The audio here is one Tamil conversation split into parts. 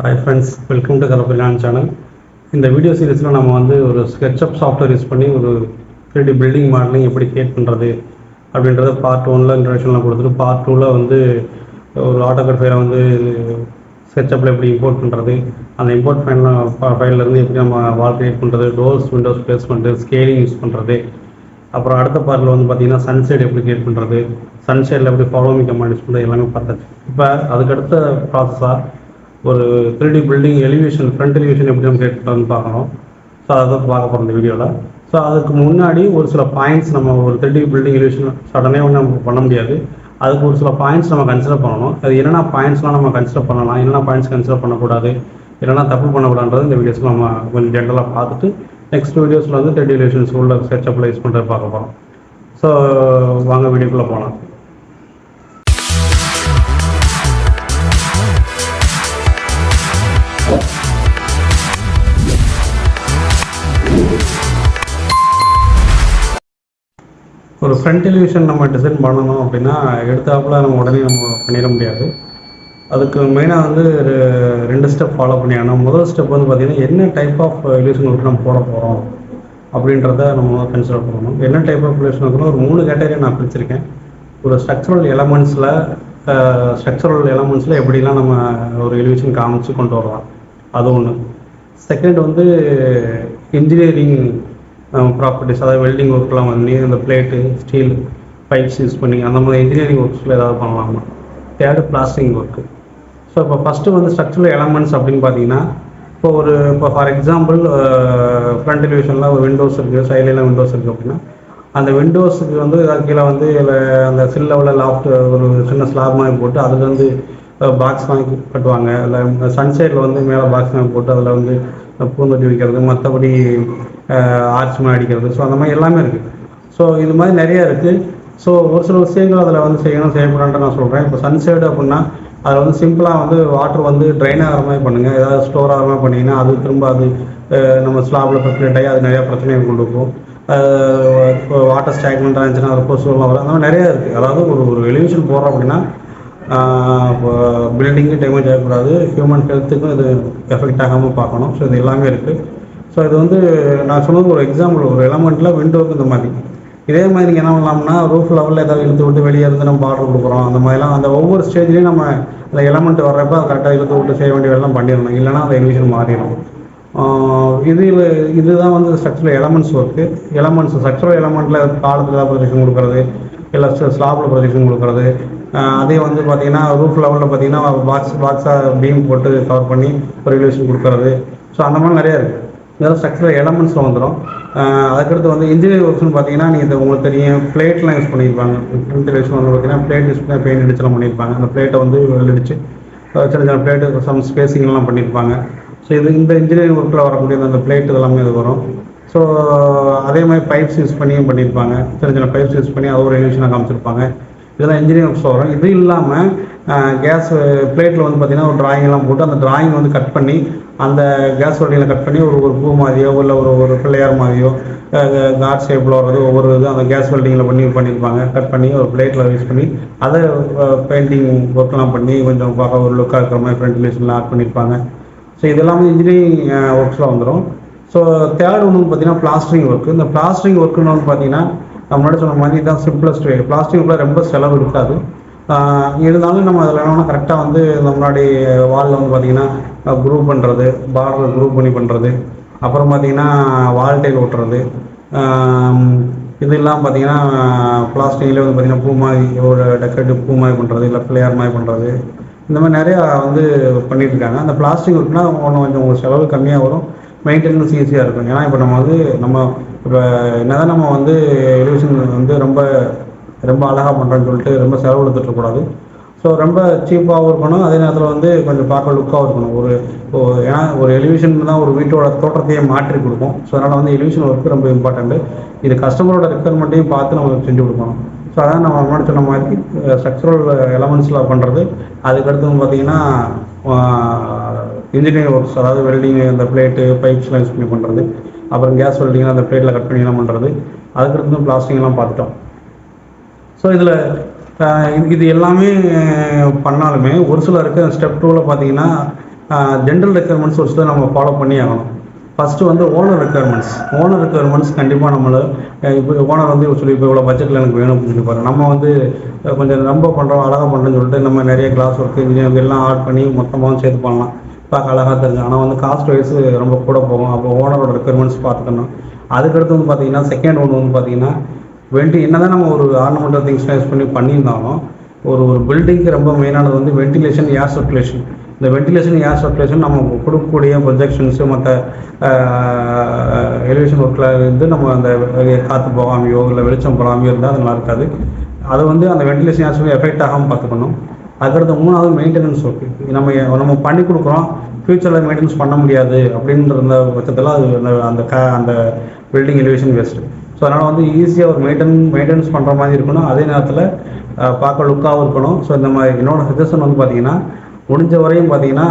Hi friends, welcome to Kalapilan channel. இந்த வீடியோ சீரிஸில் நம்ம வந்து ஒரு SketchUp சாஃப்ட்வேர் யூஸ் பண்ணி ஒரு 3D பில்டிங் மாடலிங் எப்படி கிரியேட் பண்ணுறது அப்படின்றத பார்ட் 1ல் இன்ட்ரடக்ஷனில் கொடுத்துட்டு பார்ட் 2ல் வந்து ஒரு ஆட்டோகேட் ஃபைலை வந்து SketchUpல எப்படி இம்போர்ட் பண்ணுறது, அந்த இம்போர்ட் ஃபைல்லேருந்து எப்படி நம்ம வால் கிரியேட் பண்ணுறது, doors Windows placement, scaling use பண்ணுறது, அப்புறம் அடுத்த பார்ட்டில் வந்து பார்த்திங்கன்னா சன்சைட் எப்படி கிரியேட் பண்ணுறது, சன்சைடில் எப்படி ஃபாலோமிங் கமாண்ட் யூஸ் பண்ணுறது எல்லாமே பார்த்தாச்சு. இப்போ அதுக்கடுத்த ப்ராசஸாக ஒரு 3D building elevation front elevation எப்படி நம்ம கிரியேட் பண்ணுறதுன்னு பார்க்கணும். ஸோ அதை பார்க்க போகிறோம் இந்த வீடியோவில். ஸோ அதுக்கு முன்னாடி ஒரு சில பாயிண்ட்ஸ் நம்ம ஒரு 3D பில்டிங் எலிவேஷன் சடனே ஒன்று நம்ம பண்ண முடியாது. அதுக்கு ஒரு சில பாயிண்ட்ஸ் நம்ம கன்சிடர் பண்ணணும். அது என்னென்ன பாயிண்ட்ஸ்லாம் நம்ம கன்சிடர் பண்ணலாம், என்னென்ன பாயிண்ட்ஸ் கன்சிடர் பண்ணக்கூடாது, என்னென்ன தப்பு பண்ணக்கூடாதுன்றது இந்த வீடியோஸில் நம்ம கொஞ்சம் ஜென்ரலாக பார்த்துட்டு நெக்ஸ்ட் வீடியோஸில் வந்து 3D எலிவேஷன்ஸ் உள்ள ஸ்கெட்சப்பில் யூஸ் பண்ணுறது பார்க்க போகிறோம். ஸோ வாங்க வீடியோக்குள்ளே போகலாம். ஒரு ஃப்ரண்ட் எலிவேஷன் நம்ம டிசைன் பண்ணணும் அப்படின்னா எடுத்தாப்புல நம்ம உடனே நம்ம பண்ணிட முடியாது. அதுக்கு மெயினாக வந்து ரெண்டு ஸ்டெப் ஃபாலோ பண்ணியாகணும். முதல் ஸ்டெப் வந்து பார்த்திங்கன்னா என்ன டைப் ஆஃப் எலிவேஷன் ஒர்க் நம்ம போட போகிறோம் அப்படின்றத நம்ம கன்சிடர் பண்ணணும். என்ன டைப் ஆஃப் எலிவேஷன் ஒர்க்னா ஒரு 3 கேட்டகரியை நான் பிரிச்சிருக்கேன். ஒரு ஸ்ட்ரக்சரல் எலமெண்ட்ஸில் எப்படிலாம் நம்ம ஒரு எலிவேஷன் காமிச்சு கொண்டு வரலாம், அது ஒன்று. செகண்ட் வந்து இன்ஜினியரிங் ப்ராப்பர்ட்டிஸ், அதாவது வெல்டிங் ஒர்க்லாம் வந்து இந்த பிளேட்டு, ஸ்டீல், பைப்ஸ் யூஸ் பண்ணி அந்த மாதிரி இன்ஜினியரிங் ஒர்க்ஸில் ஏதாவது பண்ணலாமா. Third blasting work. ஸோ இப்போ ஃபஸ்ட்டு வந்து ஸ்ட்ரக்சரல் எலமெண்ட்ஸ் அப்படின்னு பார்த்தீங்கன்னா இப்போ ஃபார் எக்ஸாம்பிள் ஃப்ரண்ட் எலிவேஷனில் ஒரு விண்டோஸ் இருக்குது, சைட்லாம் விண்டோஸ் இருக்குது அப்படின்னா அந்த விண்டோஸுக்கு வந்து கீழே வந்து அந்த சில் லெவலில் லாஃப்ட் ஒரு சின்ன ஸ்லாப் மாதிரி போட்டு அதில் வந்து பாக்ஸ் வாங்கி கட்டுவாங்க. இல்லை சன்சைடில் வந்து மேலே பாக்ஸ் வாங்கி போட்டு அதில் வந்து பூந்தொட்டி வைக்கிறது, மற்றபடி ஆர்ச் மாதிரி அடிக்கிறது. ஸோ அந்த மாதிரி எல்லாமே இருக்குது. ஸோ இது மாதிரி நிறையா இருக்குது. ஸோ ஒரு சில விஷயங்கள் அதில் வந்து செய்யக்கூடாதுன்னு நான் சொல்கிறேன். இப்போ சன்சைடு அப்படின்னா அதில் வந்து சிம்பிளாக வந்து வாட்டர் வந்து ட்ரைன் ஆகிற மாதிரி பண்ணுங்கள். ஏதாவது ஸ்டோர் ஆகிற மாதிரி பண்ணிங்கன்னா அது திரும்ப அது நம்ம ஸ்லாபில் ப்ரெக்னேட் ஆகி அது நிறையா பிரச்சனையை கொண்டு போகும். இப்போ வாட்டர் ஸ்டாக்மெண்ட்டாக இருந்துச்சுன்னா அது கொசுலாம் வரும். அந்த மாதிரி நிறையா இருக்குது. அதாவது ஒரு எலிவேஷன் போடுறோம் அப்படின்னா பில்டிங்கு டேமேஜ் ஆகக்கூடாது, ஹியூமன் ஹெல்த்துக்கும் இது எஃபெக்ட் ஆகாமல் பார்க்கணும். ஸோ இது எல்லாமே இருக்குது. ஸோ இது வந்து நான் சொன்னது ஒரு எக்ஸாம்பிள். ஒரு எலமெண்ட்டில் விண்டோவுக்கு இந்த மாதிரி இதே மாதிரி நீங்கள் என்ன பண்ணலாம்னா ரூஃப் லெவலில் ஏதாவது இழுத்து விட்டு வெளியே இருந்து நம்ம ஆர்டர் கொடுக்குறோம். அந்த மாதிரிலாம் அந்த ஒவ்வொரு ஸ்டேஜ்லேயும் நம்ம அந்த எலமெண்ட் வர்றப்ப கரெக்டாக இழுத்து விட்டு செய்ய வேண்டிய வேலைலாம் பண்ணிடணும். இல்லைனா அந்த எலிவேஷன் மாறிடும். இதுதான் வந்து ஸ்ட்ரக்சரல் எலமெண்ட்ஸ் ஒர்க்கு. ஸ்ட்ரக்சரல் எலமெண்ட்டில் காலத்தில் ஏதாவது ப்ரொஜெக்ஷன் கொடுக்குறது, இல்லை ஸ்லாபில் ப்ரொஜெக்ஷன் கொடுக்குறது. அதே வந்து பார்த்திங்கன்னா ரூஃப் லெவலில் பார்த்திங்கன்னா பாக்ஸாக பீம் போட்டு கவர் பண்ணி ஒரு எலிவேஷன் கொடுக்குறது. ஸோ அந்த மாதிரி நிறையா இருக்குது. இதெல்லாம் ஸ்ட்ரக்சரல் எலமெண்ட்ஸில் வந்துடும். அதுக்கடுத்து வந்து இன்ஜினியரிங் ஒர்க்ஸ்னு பார்த்தீங்கன்னா நீங்கள் உங்களுக்கு தெரியும் பிளேட்லாம் யூஸ் பண்ணியிருப்பாங்க. ஃப்ரண்ட் எலிவேஷன் வந்து பார்த்தீங்கன்னா பிளேட் யூஸ் பண்ணி பெயிண்ட் அடிச்செல்லாம் பண்ணியிருப்பாங்க. அந்த பிளேட்டை வந்து வெள்ளடிச்சு சின்ன சின்ன பிளேட்டு சம் ஸ்பேசிங்லாம் பண்ணியிருப்பாங்க. ஸோ இந்த இன்ஜினியரிங் ஒர்க்கில் வரக்கூடிய அந்த பிளேட் எல்லாமே இது வரும். ஸோ அதே மாதிரி பைப்ஸ் யூஸ் பண்ணியும் பண்ணியிருப்பாங்க. சின்ன பைப்ஸ் யூஸ் பண்ணி அது ஒரு எலிவேஷனாக காமிச்சிருப்பாங்க. இதெல்லாம் இன்ஜினியரிங் ஒர்க்ஸ் வரும். இது இல்லாமல் கேஸ் பிளேட்டில் வந்து பார்த்திங்கன்னா ஒரு ட்ராயிங்லாம் போட்டு அந்த ட்ராயிங் வந்து கட் பண்ணி அந்த கேஸ் வெல்டிங்கில் கட் பண்ணி ஒரு பூ மாதிரியோ இல்லை ஒரு பிள்ளையார் மாதிரியோ காட் ஷேப்பில் வர்றது ஒவ்வொரு இது அந்த கேஸ் வெல்டிங்கில் பண்ணியிருப்பாங்க. கட் பண்ணி ஒரு பிளேட்டில் யூஸ் பண்ணி அதை பெயிண்டிங் ஒர்க்லாம் பண்ணி கொஞ்சம் பார்க்க ஒரு லுக்காக இருக்கிற மாதிரி ஃப்ரண்ட் எலிவேஷன்லாம் ஆட் பண்ணியிருப்பாங்க. ஸோ இதெல்லாமே இன்ஜினியரிங் ஒர்க்ஸில் வந்துடும். ஸோ தேர்ட் ஒன்று பார்த்தீங்கன்னா பிளாஸ்டரிங் ஒர்க்கு. இந்த பிளாஸ்டரிங் ஒர்க்குன்னு வந்து பார்த்தீங்கன்னா முன்னாடி சொன்ன மாதிரி தான் சிம்பிளஸ்ட் வே. பிளாஸ்டரிங் ஒர்க்கில் ரொம்ப செலவு இருக்காது. இருந்தாலும் நம்ம அதில் என்னென்னா கரெக்டாக வந்து முன்னாடி வாலில் வந்து பார்த்திங்கன்னா குரூப் பண்ணுறது, பார்டர் குரூப் பண்ணி பண்ணுறது, அப்புறம் பார்த்திங்கன்னா வால் டைல் ஓட்டுறது, இது இல்லாமல் பார்த்திங்கன்னா பிளாஸ்டிக்லேயே வந்து பார்த்திங்கன்னா பூ மாதிரி ஒரு டெக்கரேட்டிவ் பூ மாதிரி பண்ணுறது, இல்லை பிள்ளையார் மாதிரி பண்ணுறது, இந்த மாதிரி நிறையா வந்து பண்ணிகிட்ருக்காங்க. அந்த பிளாஸ்டிக் ஒர்க்னா ஒன்று கொஞ்சம் உங்களுக்கு செலவு கம்மியாக வரும், மெயின்டெனன்ஸ் ஈஸியாக இருக்கும். ஏன்னா இப்போ இப்போ என்னதான் நம்ம வந்து எலிவேஷன் வந்து ரொம்ப அழகாக பண்ணுறேன்னு சொல்லிட்டு ரொம்ப செலவு எடுத்துகிட்ருக்கூடாது. ஸோ ரொம்ப சீப்பாகவும் இருக்கணும், அதே நேரத்தில் வந்து கொஞ்சம் பார்க்க லுக்காகவும் இருக்கணும். ஏன்னா ஒரு எலிவேஷன் தான் ஒரு வீட்டோட தோற்றத்தையே மாற்றி கொடுக்கும். ஸோ அதனால் வந்து எலிவேஷன் ஒர்க்கு ரொம்ப இம்பார்ட்டண்ட்டு. இது கஸ்டமரோட ரெக்குயர்மெண்ட்டையும் பார்த்து நம்ம செஞ்சு கொடுக்கணும். ஸோ அதான் நம்ம முன்னாடி சொன்ன மாதிரி ஸ்ட்ரக்சரல் எலமெண்ட்ஸில் பண்ணுறது. அதுக்கடுத்து பார்த்திங்கன்னா இன்ஜினியரிங் ஒர்க்ஸ், அதாவது வெல்டிங் அந்த பிளேட்டு பைப்ஸ்லாம் யூஸ் பண்ணி பண்ணுறது, அப்புறம் கேஸ் வெல்டிங்லாம் அந்த பிளேட்டில் கட் பண்ணிலாம் பண்ணுறது, அதுக்கடுத்து பிளாஸ்டிக்லாம் பார்த்துட்டோம். ஸோ இதில் இது எல்லாமே பண்ணாலுமே ஒரு சிலருக்கு ஸ்டெப் 2ல் பார்த்தீங்கன்னா ஜென்ரல் ரெக்குயர்மெண்ட்ஸ் ஒரு சில நம்ம ஃபாலோ பண்ணி ஆகணும். ஃபஸ்ட்டு வந்து ஓனர் ரெக்குயர்மெண்ட்ஸ் கண்டிப்பாக நம்மளை இப்போ ஓனர் வந்து சொல்லி இப்போ இவ்வளோ பட்ஜெட்டில் எனக்கு வேணும் அப்படின்னு சொல்லி நம்ம வந்து கொஞ்சம் ரொம்ப பண்ணுறோம் அழகாக பண்ணுறோன்னு சொல்லிட்டு நம்ம நிறைய கிளாஸ் ஒர்க்கு இன்ஜினியரிங் எல்லாம் ஆட் பண்ணி மொத்தமாகவும் சேர்த்து பண்ணலாம், பார்க்க அழகாக தெரிஞ்சு. ஆனால் வந்து காஸ்ட் வைஸ் ரொம்ப கூட போகும். அப்போ ஓனரோட ரெக்குயர்மெண்ட்ஸ் பார்த்துக்கணும். அதுக்கடுத்து வந்து பார்த்தீங்கன்னா செகண்ட் ஒன்று வந்து பார்த்தீங்கன்னா என்ன தான் நம்ம ஒரு ஆர்னமெண்டல் திங்ஸ்லாம் யூஸ் பண்ணியிருந்தாலும் ஒரு பில்டிங்க்கு ரொம்ப மெயினானது வந்து வென்டிலேஷன், ஏர் சர்க்குலேஷன். இந்த வென்டிலேஷன், ஏர் சர்க்குலேஷன் நம்ம கொடுக்கக்கூடிய ப்ரொஜெக்ஷன்ஸு மற்ற எலிவேஷன் ஒர்க்கில் இருந்து நம்ம அந்த காற்று போகாமையோ இல்லை வெளிச்சம் போகாமையோ இருந்தால் அது நல்லா இருக்காது. அதை வந்து அந்த வென்டிலேஷன், ஏர் சர்க்குலேஷன் எஃபெக்ட் ஆகாமல் பார்த்துக்கணும். அதுக்கடுத்து மூணாவது மெயின்டெனன்ஸ் ஒர்க்கு. நம்ம பண்ணி கொடுக்குறோம், ஃப்யூச்சரில் மெயின்டெனன்ஸ் பண்ண முடியாது அப்படின்ற பட்சத்தில் அது அந்த பில்டிங் எலிவேஷன் வேஸ்ட்டு. ஸோ அதனால் வந்து ஈஸியாக ஒரு மெயின்டெனன்ஸ் பண்ணுற மாதிரி இருக்கணும், அதே நேரத்தில் பார்க்க லுக்காகவும் இருக்கணும். ஸோ இந்த மாதிரி என்னோடய சஜஷன் வந்து பார்த்திங்கன்னா முடிஞ்ச வரையும் பார்த்திங்கன்னா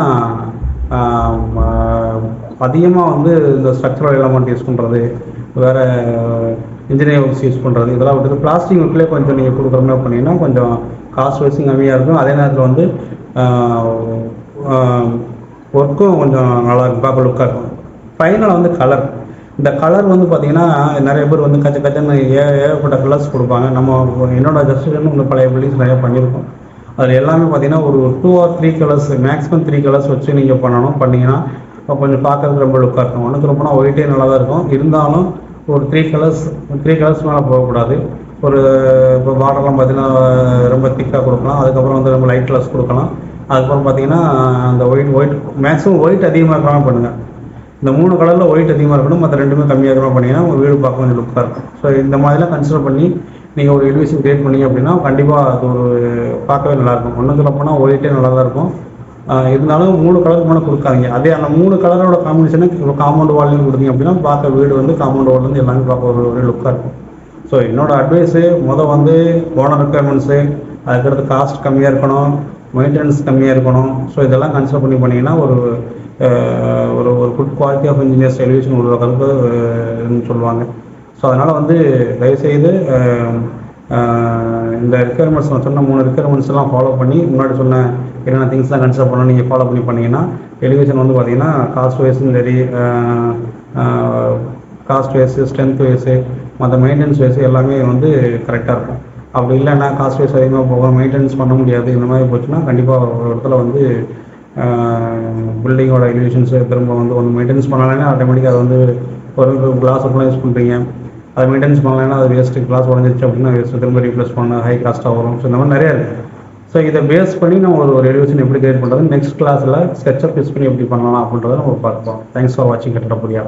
அதிகமாக வந்து இந்த ஸ்ட்ரக்சரல் எலமெண்ட் யூஸ் பண்ணுறது, வேறு இன்ஜினியரிங் ஒர்க்ஸ் யூஸ் பண்ணுறது, இதெல்லாம் விட்டு பிளாஸ்டிக் ஒர்க்லேயே கொஞ்சம் நீங்கள் கொடுக்குற மாதிரி பண்ணிங்கன்னா கொஞ்சம் காஸ்ட் வைஸும் கம்மியாக இருக்கும். அதே நேரத்தில் வந்து ஒர்க்கும் கொஞ்சம் நல்லா இருக்கும், பார்க்க லுக்காக இருக்கும். ஃபைனலாக வந்து கலர். இந்த கலர் வந்து பார்த்திங்கன்னா நிறைய பேர் வந்து கச்சன்னு ஏகப்பட்ட கலர்ஸ் கொடுப்பாங்க. என்னோட ஜஸ்டிஷன் இந்த பழைய பில்டிங்ஸ் நிறையா பண்ணியிருக்கோம். அதில் எல்லாமே பார்த்திங்கன்னா ஒரு 2 or 3 கலர்ஸ், மேக்ஸிமம் 3 கலர்ஸ் வச்சு நீங்கள் பண்ணிங்கன்னா கொஞ்சம் பார்க்கறதுக்கு ரொம்ப லுக்காக இருக்கும். ஒன்றுக்கு ரொம்பனா ஒயிட்டே நல்லா தான் இருக்கும், இருந்தாலும் ஒரு 3 கலர்ஸ் மேலே போகக்கூடாது. இப்போ பார்டர்லாம் பார்த்திங்கன்னா ரொம்ப திக்காக கொடுக்கலாம், அதுக்கப்புறம் வந்து ரொம்ப லைட் கலர்ஸ் கொடுக்கலாம். அதுக்கப்புறம் பார்த்திங்கன்னா அந்த ஒயிட் மேக்ஸிமம் ஒயிட் அதிகமாக இருக்கிறாங்க பண்ணுங்கள். இந்த 3 கலரில் ஒயிட் அதிகமாக இருக்கணும், மற்ற 2மே கம்மியாக இருக்கணும் பண்ணிங்கன்னா உங்கள் வீடு பார்க்க கொஞ்சம் லுக்காக இருக்கும். ஸோ இந்த மாதிரிலாம் கன்சிடர் பண்ணி நீங்கள் ஒரு எலிவேஷன் கிரியேட் பண்ணீங்க அப்படின்னா கண்டிப்பாக அது ஒரு பார்க்கவே நல்லாயிருக்கும். ஒன்றுக்கு சொல்லப்போனால் ஒயிட்டே நல்லா தான் இருக்கும், இருந்தாலும் 3 கலருக்கு மேலே கொடுக்காதீங்க. அதே அந்த 3 கலரோட காம்பினேஷனை காம்பவுண்ட் வால்லையும் கொடுத்தீங்க அப்படின்னா பார்க்க வீடு வந்து காம்பவுண்ட் வால்லேருந்து எல்லாமே பார்க்க ஒரு லுக்காக இருக்கும். ஸோ என்னோடய அட்வைஸு வந்து ஓனர் ரெக்குயர்மெண்ட்ஸு, அதுக்கடுத்து காஸ்ட் கம்மியாக இருக்கணும், மெயின்டெனன்ஸ் கம்மியாக இருக்கணும். ஸோ இதெல்லாம் கன்சிடர் பண்ணி பண்ணிங்கன்னா ஒரு good quality of engineers elevation உருவாக்குறதுன்னு சொல்லுவாங்க. ஸோ அதனால் வந்து தயவுசெய்து இந்த ரெக்குயர்மெண்ட்ஸ் நான் சொன்ன 3 ரெக்குயர்மெண்ட்ஸ் எல்லாம் ஃபாலோ பண்ணி முன்னாடி சொன்ன என்னென்ன திங்ஸ்லாம் கன்சிடர் பண்ணணும் நீங்கள் ஃபாலோ பண்ணிங்கன்னா எலிவேஷன் வந்து பார்த்திங்கன்னா காஸ்ட் வைஸும் சரி, காஸ்ட் வைஸு, ஸ்ட்ரென்த் வைஸு, மற்ற மெயின்டெனன்ஸ் வைஸு எல்லாமே வந்து கரெக்டாக இருக்கும். அப்படி இல்லைன்னா காஸ்ட் வைஸ் அதிகமாக போகும், மெயின்டெனன்ஸ் பண்ண முடியாது, இந்த மாதிரி போச்சுன்னா கண்டிப்பாக ஒரு இடத்துல வந்து பில்டிங்கோட எலிவேஷன்ஸு திரும்ப வந்து மெயின்டெனன்ஸ் பண்ணலைன்னா ஆட்டோமேட்டிக்காக அது வந்து ஒரு கிளாஸ் ஒர்க்லாம் யூஸ் பண்ணுறீங்க, அதை மெயின்டெனன்ஸ் பண்ணலைன்னா அது வேஸ்ட்டு. கிளாஸ் உடஞ்சிச்சு அப்படின்னா வேஸ்ட்டு, திரும்ப ரீப்ளேஸ் பண்ண ஹை காஸ்ட்டாக வரும். ஸோ இந்த மாதிரி நிறையா இருக்குது. ஸோ இதை பேஸ் பண்ணி நம்ம ஒரு எலிவேஷன் எப்படி கிரியேட் பண்ணுறது, நெக்ஸ்ட் கிளாஸில் ஸ்கெட்சப் யூஸ் பண்ணி எப்படி பண்ணலாம் அப்படின்றத நம்ம பார்ப்போம். தேங்க்ஸ் ஃபார் வாட்சிங் கட்டட புரியா.